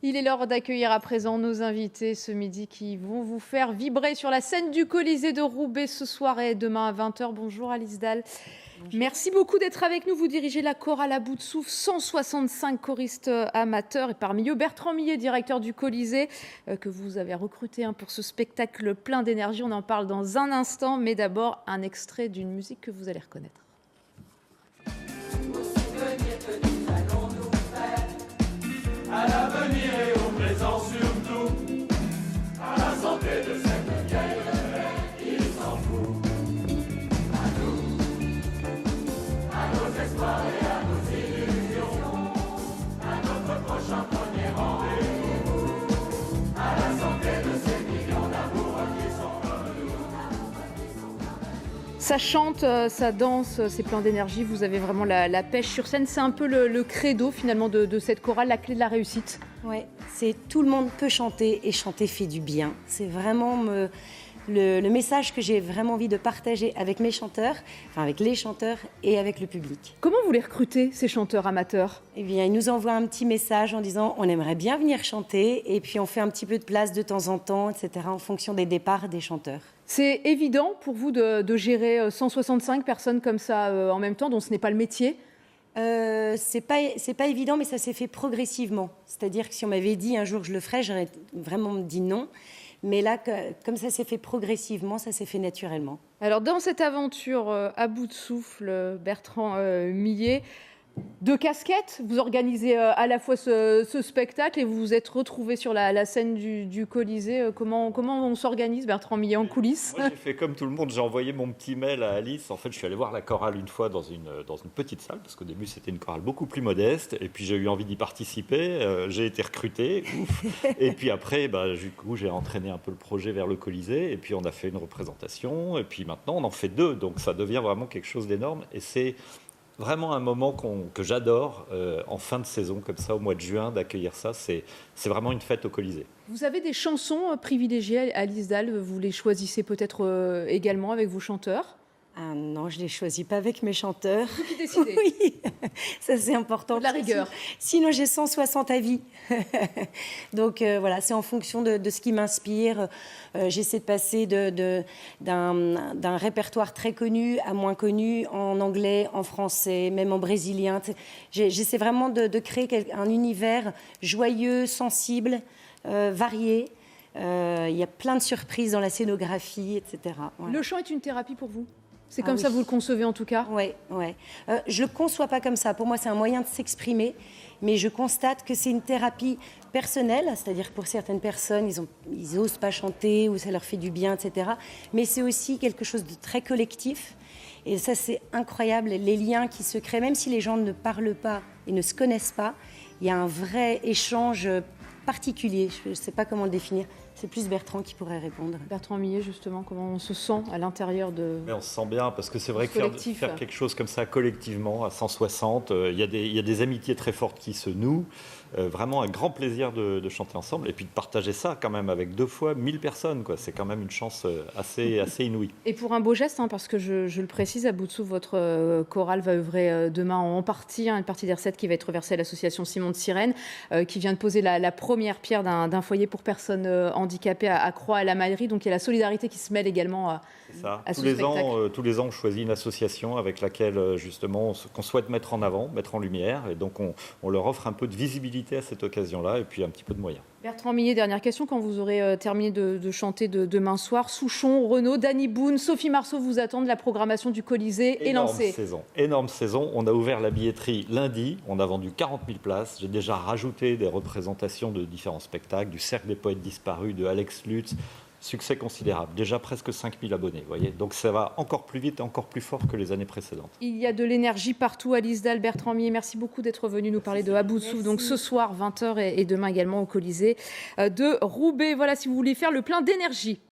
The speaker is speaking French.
Il est l'heure d'accueillir à présent nos invités ce midi qui vont vous faire vibrer sur la scène du Colisée de Roubaix ce soir et demain à 20h. Bonjour Alice Dahl. Bonjour. Merci beaucoup d'être avec nous. Vous dirigez la chorale à bout de souffle, 165 choristes amateurs et parmi eux Bertrand Millet, directeur du Colisée, que vous avez recruté pour ce spectacle plein d'énergie. On en parle dans un instant, mais d'abord un extrait d'une musique que vous allez reconnaître. À l'avenir et au présent surtout, à la santé de cette vieille retraite, il s'en fout. À nous, à nos espoirs et à nos illusions, à notre prochain premier rendez-vous, à la santé de ces millions d'amoureux qui sont comme nous. Ça chante, ça danse, c'est plein d'énergie. Vous avez vraiment la pêche sur scène. C'est un peu le credo finalement de cette chorale, la clé de la réussite. Oui, c'est tout le monde peut chanter et chanter fait du bien. C'est vraiment le message que j'ai vraiment envie de partager avec mes chanteurs, enfin avec les chanteurs et avec le public. Comment vous les recrutez, ces chanteurs amateurs ? Eh bien, ils nous envoient un petit message en disant on aimerait bien venir chanter et puis on fait un petit peu de place de temps en temps, etc. en fonction des départs des chanteurs. C'est évident pour vous de gérer 165 personnes comme ça en même temps, dont ce n'est pas le métier ? C'est pas évident, mais ça s'est fait progressivement. C'est-à-dire que si on m'avait dit un jour que je le ferais, j'aurais vraiment dit non. Mais là, comme ça s'est fait progressivement, ça s'est fait naturellement. Alors, dans cette aventure à bout de souffle, Bertrand Millet, deux casquettes, vous organisez à la fois ce spectacle et vous vous êtes retrouvé sur la scène du Colisée. Comment on s'organise, Bertrand Millet, en coulisses ? Moi, j'ai fait comme tout le monde, j'ai envoyé mon petit mail à Alice. En fait, je suis allé voir la chorale une fois dans une petite salle, parce qu'au début, c'était une chorale beaucoup plus modeste. Et puis, j'ai eu envie d'y participer. J'ai été recruté. Ouf. Et puis après, du coup, j'ai entraîné un peu le projet vers le Colisée. Et puis, on a fait une représentation. Et puis maintenant, on en fait deux. Donc, ça devient vraiment quelque chose d'énorme. Et c'est vraiment un moment que j'adore en fin de saison, comme ça, au mois de juin, d'accueillir ça. C'est vraiment une fête au Colisée. Vous avez des chansons privilégiées, Alice Dahl. Vous les choisissez peut-être également avec vos chanteurs ? Ah non, je ne les choisis pas avec mes chanteurs. Vous qui décidez. Oui, ça c'est important. De la rigueur. Sinon j'ai 160 avis. Donc voilà, c'est en fonction de ce qui m'inspire. J'essaie de passer d'un répertoire très connu à moins connu, en anglais, en français, même en brésilien. J'essaie vraiment de créer un univers joyeux, sensible, varié. Il y a plein de surprises dans la scénographie, etc. Voilà. Le chant est une thérapie pour vous ? C'est comme ça que vous le concevez en tout cas ? Oui. Je ne le conçois pas comme ça. Pour moi, c'est un moyen de s'exprimer. Mais je constate que c'est une thérapie personnelle. C'est-à-dire que pour certaines personnes, ils n'osent pas chanter ou ça leur fait du bien, etc. Mais c'est aussi quelque chose de très collectif. Et ça, c'est incroyable. Les liens qui se créent, même si les gens ne parlent pas et ne se connaissent pas, il y a un vrai échange particulier. Je ne sais pas comment le définir. C'est plus Bertrand qui pourrait répondre. Bertrand Millet, justement, comment on se sent à l'intérieur de... Mais on se sent bien, parce que c'est vrai que faire quelque chose comme ça collectivement, à 160, il y a des amitiés très fortes qui se nouent. Vraiment un grand plaisir de chanter ensemble et puis de partager ça quand même avec 2 fois 1000 personnes. Quoi. C'est quand même une chance assez inouïe. Et pour un beau geste, parce que je le précise, à bout de souffle, votre chorale va œuvrer demain en partie, une partie des recettes qui va être versée à l'association Simon de Sirène, qui vient de poser la première pierre d'un foyer pour personnes handicapées à Croix-à-la-Mallerie. Donc il y a la solidarité qui se mêle également à ce spectacle. Tous les ans, on choisit une association avec laquelle justement qu'on souhaite mettre en avant, mettre en lumière. Et donc on leur offre un peu de visibilité à cette occasion-là et puis un petit peu de moyens. Bertrand Millet, dernière question. Quand vous aurez terminé de chanter demain soir, Souchon, Renaud, Danny Boone, Sophie Marceau vous attendent. La programmation du Colisée est lancée. Énorme saison. On a ouvert la billetterie lundi. On a vendu 40 000 places. J'ai déjà rajouté des représentations de différents spectacles, du Cercle des Poètes Disparus, de Alex Lutz. Succès considérable, déjà presque 5000 abonnés, vous voyez. Donc ça va encore plus vite et encore plus fort que les années précédentes. Il y a de l'énergie partout. Alice Dahl, Bertrand Millet, merci beaucoup d'être venu nous parler de À bout de souffle. Donc ce soir, 20h et demain également au Colisée de Roubaix. Voilà, si vous voulez faire le plein d'énergie.